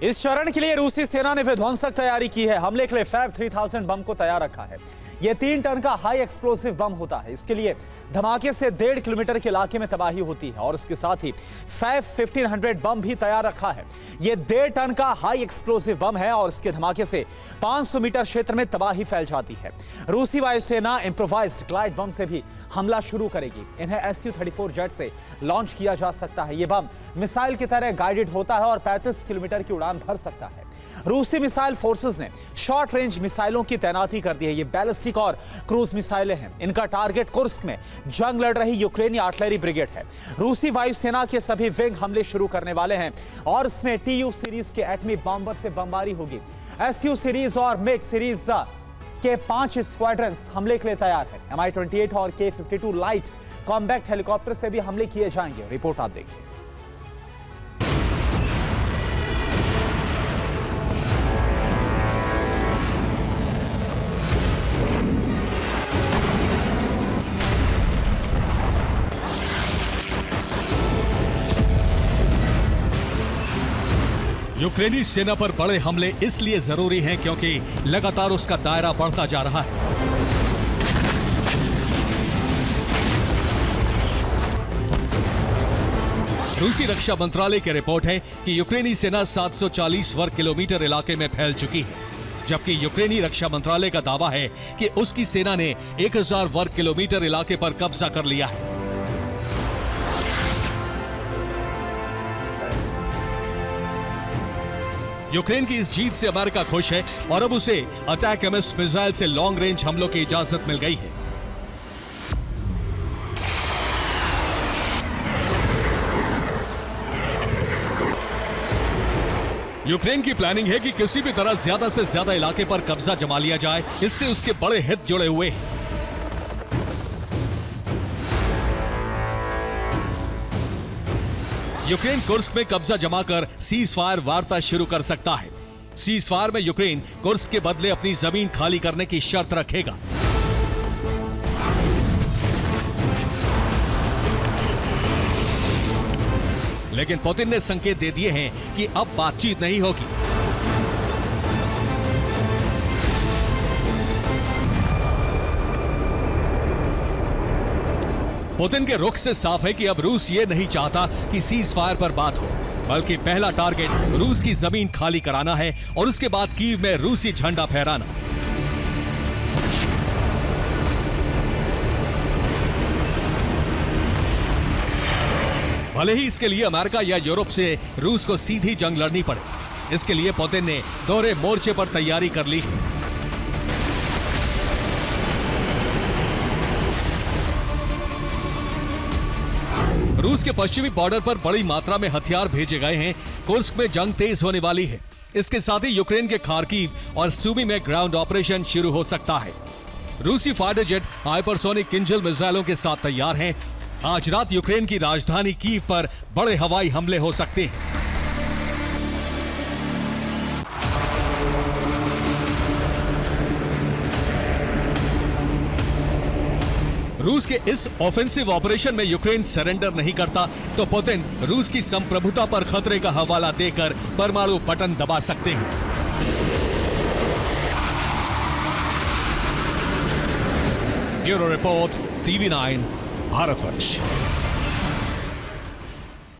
इस चरण के लिए रूसी सेना ने विध्वंसक तैयारी की है। हमले के लिए फैब 3000 बम को तैयार रखा है। यह 3 टन का हाई एक्सप्लोसिव बम होता है। इसके लिए धमाके से 1.5 किलोमीटर के इलाके में तबाही होती है और इसके साथ ही फैब 1500 बम भी तैयार रखा है। यह 1.5 टन का हाई एक्सप्लोसिव बम है और इसके धमाके से 500 मीटर क्षेत्र में तबाही फैल जाती है। रूसी वायुसेना इम्प्रोवाइज्ड ग्लाइड बम से भी हमला शुरू करेगी। इन्हें Su-34 जेट से लॉन्च किया जा सकता है। यह बम मिसाइल की तरह गाइडेड होता है और 35 किलोमीटर की उड़ान भर सकता है। रूसी मिसाइल फोर्सेस ने शॉर्ट रेंज मिसाइलों की तैनाती कर दी है। ये बैलिस्टिक और क्रूज मिसाइलें हैं। इनका टारगेट कुर्स्क में जंग लड़ रही यूक्रेनी आर्टिलरी ब्रिगेड है। रूसी वायुसेना के सभी विंग हमले शुरू करने वाले हैं और इसमें TU सीरीज के एटमी बॉम्बर से बमबारी होगी। SU सीरीज और मिग सीरीज के 5 स्क्वाड्रंस हमले के लिए तैयार है। Mi-28 और K-52 लाइट कॉम्बैक्ट हेलीकॉप्टर से भी हमले किए जाएंगे। रिपोर्ट आप देखिए। यूक्रेनी सेना पर बड़े हमले इसलिए जरूरी हैं क्योंकि लगातार उसका दायरा बढ़ता जा रहा है। रूसी रक्षा मंत्रालय की रिपोर्ट है कि यूक्रेनी सेना 740 वर्ग किलोमीटर इलाके में फैल चुकी है, जबकि यूक्रेनी रक्षा मंत्रालय का दावा है कि उसकी सेना ने 1000 वर्ग किलोमीटर इलाके पर कब्जा कर लिया है। यूक्रेन की इस जीत से अमेरिका खुश है और अब उसे अटैक-एमएस मिसाइल से लॉन्ग रेंज हमलों की इजाजत मिल गई है। यूक्रेन की प्लानिंग है कि किसी भी तरह ज्यादा से ज्यादा इलाके पर कब्जा जमा लिया जाए। इससे उसके बड़े हित जुड़े हुए हैं। यूक्रेन कुर्स्क में कब्जा जमाकर सीज फायर वार्ता शुरू कर सकता है। सीज फायर में यूक्रेन कुर्स्क के बदले अपनी जमीन खाली करने की शर्त रखेगा। लेकिन पुतिन ने संकेत दे दिए हैं कि अब बातचीत नहीं होगी। पुतिन के रुख से साफ है कि अब रूस ये नहीं चाहता कि सीज फायर पर बात हो, बल्कि पहला टारगेट रूस की जमीन खाली कराना है और उसके बाद कीव में रूसी झंडा फहराना। भले ही इसके लिए अमेरिका या यूरोप से रूस को सीधी जंग लड़नी पड़े, इसके लिए पुतिन ने दोहरे मोर्चे पर तैयारी कर ली है। रूस के पश्चिमी बॉर्डर पर बड़ी मात्रा में हथियार भेजे गए हैं। कुर्स्क में जंग तेज होने वाली है। इसके साथ ही यूक्रेन के खार्किव और सूमी में ग्राउंड ऑपरेशन शुरू हो सकता है। रूसी फाइटर जेट हाइपरसोनिक किंजल मिसाइलों के साथ तैयार हैं। आज रात यूक्रेन की राजधानी कीव पर बड़े हवाई हमले हो सकते हैं। रूस के इस ऑफेंसिव ऑपरेशन में यूक्रेन सरेंडर नहीं करता तो पुतिन रूस की संप्रभुता पर खतरे का हवाला देकर परमाणु बटन दबा सकते हैं। Bureau report, TV9, Bharatvarsh.